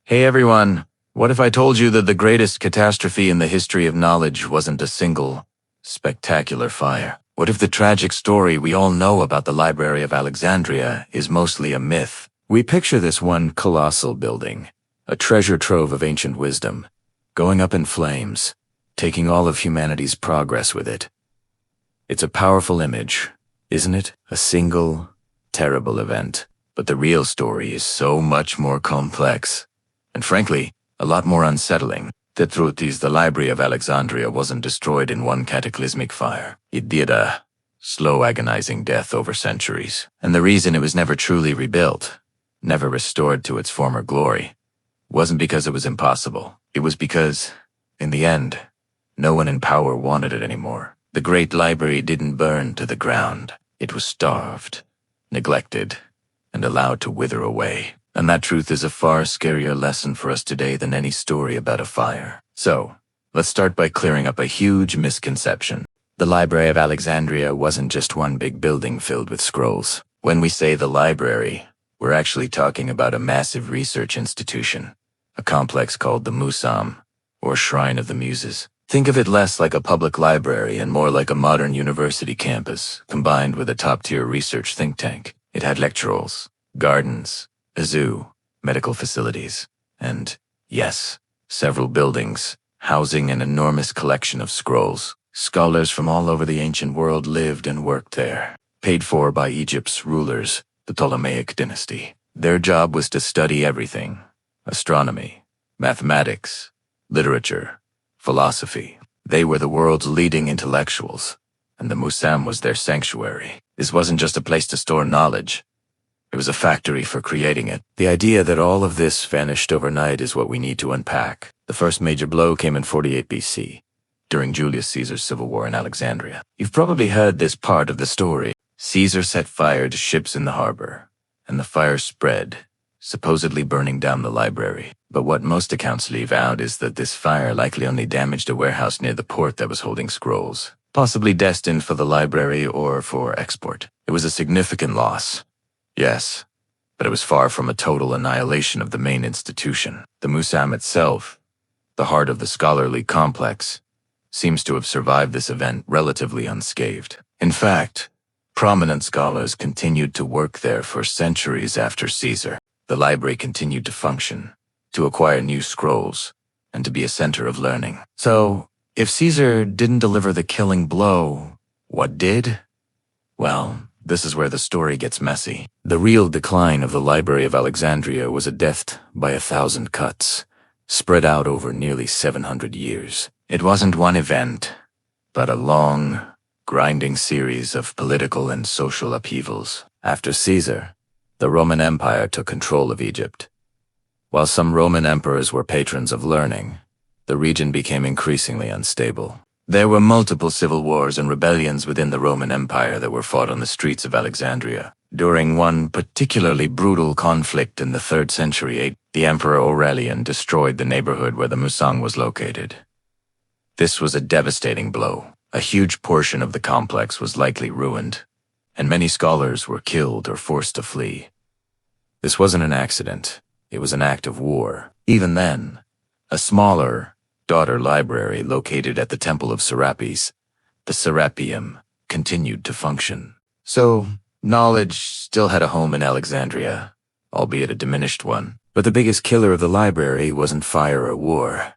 Hey everyone, what if I told you that the greatest catastrophe in the history of knowledge wasn't a single, spectacular fire? What if the tragic story we all know about the Library of Alexandria is mostly a myth? We picture this one colossal building, a treasure trove of ancient wisdom, going up in flames, taking all of humanity's progress with it. It's a powerful image, isn't it? A single, terrible event. But the real story is so much more complex. And frankly, a lot more unsettling. The truth is the Library of Alexandria wasn't destroyed in one cataclysmic fire. It did a slow, agonizing death over centuries. And the reason it was never truly rebuilt, never restored to its former glory, wasn't because it was impossible. It was because, in the end, no one in power wanted it anymore. The great library didn't burn to the ground. It was starved, neglected, and allowed to wither away. And that truth is a far scarier lesson for us today than any story about a fire. So, let's start by clearing up a huge misconception. The Library of Alexandria wasn't just one big building filled with scrolls. When we say the library, we're actually talking about a massive research institution, a complex called the Musam, or Shrine of the Muses. Think of it less like a public library and more like a modern university campus, combined with a top-tier research think tank. It had lecture halls, gardens, a zoo, medical facilities, and, yes, several buildings, housing an enormous collection of scrolls. Scholars from all over the ancient world lived and worked there, paid for by Egypt's rulers, the Ptolemaic dynasty. Their job was to study everything: astronomy, mathematics, literature, philosophy. They were the world's leading intellectuals, and the Musam was their sanctuary. This wasn't just a place to store knowledge. It was a factory for creating it. The idea that all of this vanished overnight is what we need to unpack. The first major blow came in 48 BC, during Julius Caesar's civil war in Alexandria. You've probably heard this part of the story. Caesar set fire to ships in the harbor, and the fire spread, supposedly burning down the library. But what most accounts leave out is that this fire likely only damaged a warehouse near the port that was holding scrolls, possibly destined for the library or for export. It was a significant loss. Yes, but it was far from a total annihilation of the main institution. The Musam itself, the heart of the scholarly complex, seems to have survived this event relatively unscathed. In fact, prominent scholars continued to work there for centuries after Caesar. The library continued to function, to acquire new scrolls, and to be a center of learning. So, if Caesar didn't deliver the killing blow, what did? Well, this is where the story gets messy. The real decline of the Library of Alexandria was a death by 1,000 cuts, spread out over nearly 700 years. It wasn't one event, but a long, grinding series of political and social upheavals. After Caesar, the Roman Empire took control of Egypt. While some Roman emperors were patrons of learning, the region became increasingly unstable. There were multiple civil wars and rebellions within the Roman Empire that were fought on the streets of Alexandria. During one particularly brutal conflict in the 3rd century, the Emperor Aurelian destroyed the neighborhood where the Musam was located. This was a devastating blow. A huge portion of the complex was likely ruined, and many scholars were killed or forced to flee. This wasn't an accident. It was an act of war. Even then, a smaller, daughter library located at the Temple of Serapis, the Serapeum, continued to function. So, knowledge still had a home in Alexandria, albeit a diminished one. But the biggest killer of the library wasn't fire or war.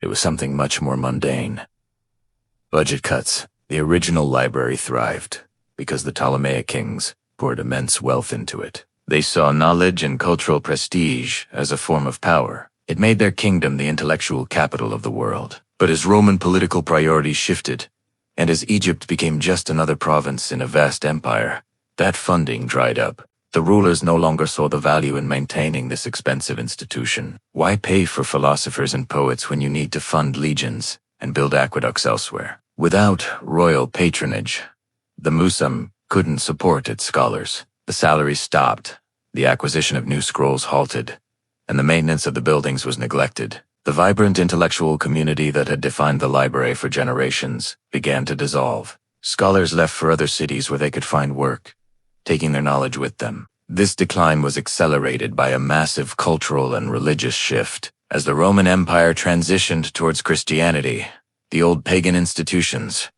It was something much more mundane. Budget cuts. The original library thrived because the Ptolemaic kings poured immense wealth into it. They saw knowledge and cultural prestige as a form of power. It made their kingdom the intellectual capital of the world. But as Roman political priorities shifted, and as Egypt became just another province in a vast empire, that funding dried up. The rulers no longer saw the value in maintaining this expensive institution. Why pay for philosophers and poets when you need to fund legions and build aqueducts elsewhere? Without royal patronage, the Musam couldn't support its scholars. The salaries stopped, the acquisition of new scrolls halted, and the maintenance of the buildings was neglected. The vibrant intellectual community that had defined the library for generations began to dissolve. Scholars left for other cities where they could find work, taking their knowledge with them. This decline was accelerated by a massive cultural and religious shift. As the Roman Empire transitioned towards Christianity, the old pagan institutions,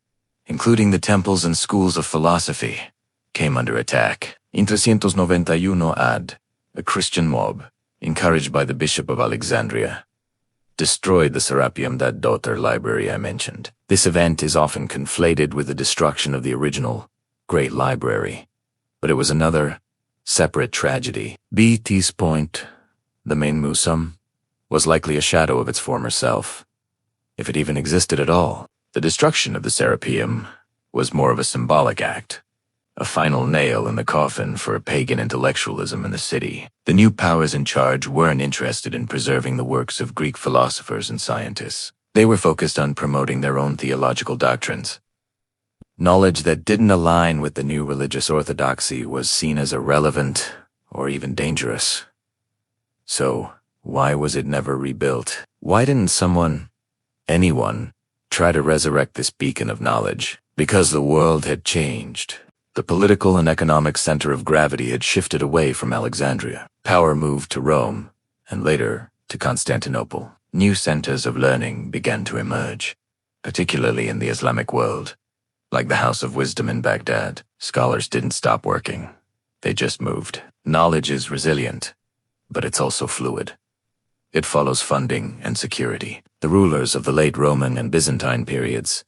including the temples and schools of philosophy, came under attack. In 391 AD, a Christian mob, encouraged by the Bishop of Alexandria, destroyed the Serapeum, that daughter library I mentioned. This event is often conflated with the destruction of the original Great Library, but it was another separate tragedy. BT's point, the main museum, was likely a shadow of its former self, if it even existed at all. The destruction of the Serapeum was more of a symbolic act, a final nail in the coffin for pagan intellectualism in the city. The new powers in charge weren't interested in preserving the works of Greek philosophers and scientists. They were focused on promoting their own theological doctrines. Knowledge that didn't align with the new religious orthodoxy was seen as irrelevant or even dangerous. So, why was it never rebuilt? Why didn't anyone, try to resurrect this beacon of knowledge? Because the world had changed. The political and economic center of gravity had shifted away from Alexandria. Power moved to Rome, and later to Constantinople. New centers of learning began to emerge, particularly in the Islamic world. Like the House of Wisdom in Baghdad, scholars didn't stop working. They just moved. Knowledge is resilient, but it's also fluid. It follows funding and security. The rulers of the late Roman and Byzantine periods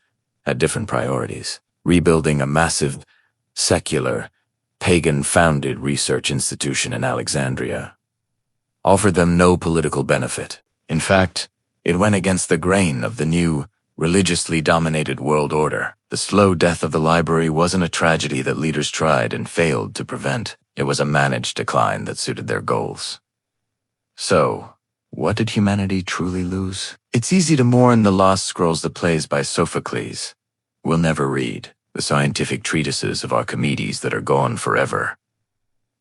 had different priorities. Rebuilding a massive, secular, pagan-founded research institution in Alexandria offered them no political benefit. In fact, it went against the grain of the new, religiously dominated world order. The slow death of the library wasn't a tragedy that leaders tried and failed to prevent. It was a managed decline that suited their goals. So, what did humanity truly lose? It's easy to mourn the lost scrolls, the plays by Sophocles. We'll never read the scientific treatises of Archimedes that are gone forever.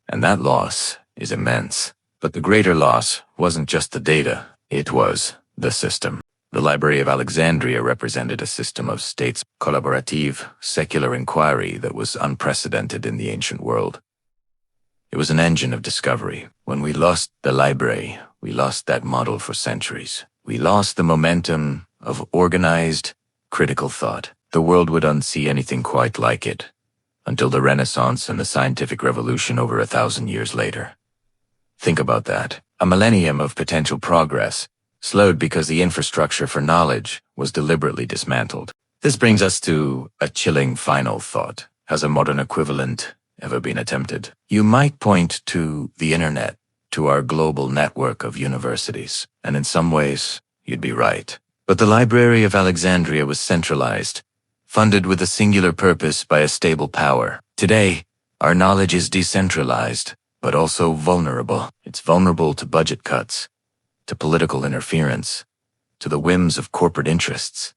And that loss is immense. But the greater loss wasn't just the data, it was the system. The Library of Alexandria represented a system of states, collaborative, secular inquiry that was unprecedented in the ancient world. It was an engine of discovery. When we lost the library, we lost that model for centuries. We lost the momentum of organized, critical thought. The world would not see anything quite like it until the Renaissance and the scientific revolution over 1,000 years later. Think about that. A millennium of potential progress, slowed because the infrastructure for knowledge was deliberately dismantled. This brings us to a chilling final thought. Has a modern equivalent ever been attempted? You might point to the internet, to our global network of universities, and in some ways, you'd be right. But the Library of Alexandria was centralized, funded with a singular purpose by a stable power. Today, our knowledge is decentralized, but also vulnerable. It's vulnerable to budget cuts, to political interference, to the whims of corporate interests,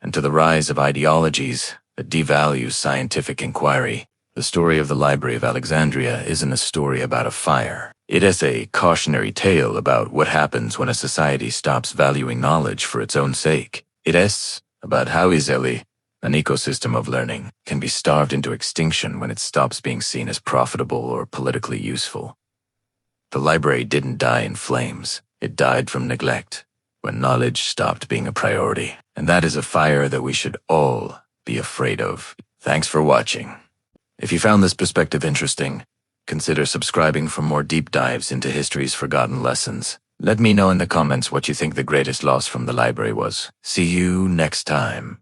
and to the rise of ideologies that devalue scientific inquiry. The story of the Library of Alexandria isn't a story about a fire. It is a cautionary tale about what happens when a society stops valuing knowledge for its own sake. It is about how easily an ecosystem of learning can be starved into extinction when it stops being seen as profitable or politically useful. The library didn't die in flames. It died from neglect, when knowledge stopped being a priority. And that is a fire that we should all be afraid of. Thanks for watching. If you found this perspective interesting, consider subscribing for more deep dives into history's forgotten lessons. Let me know in the comments what you think the greatest loss from the library was. See you next time.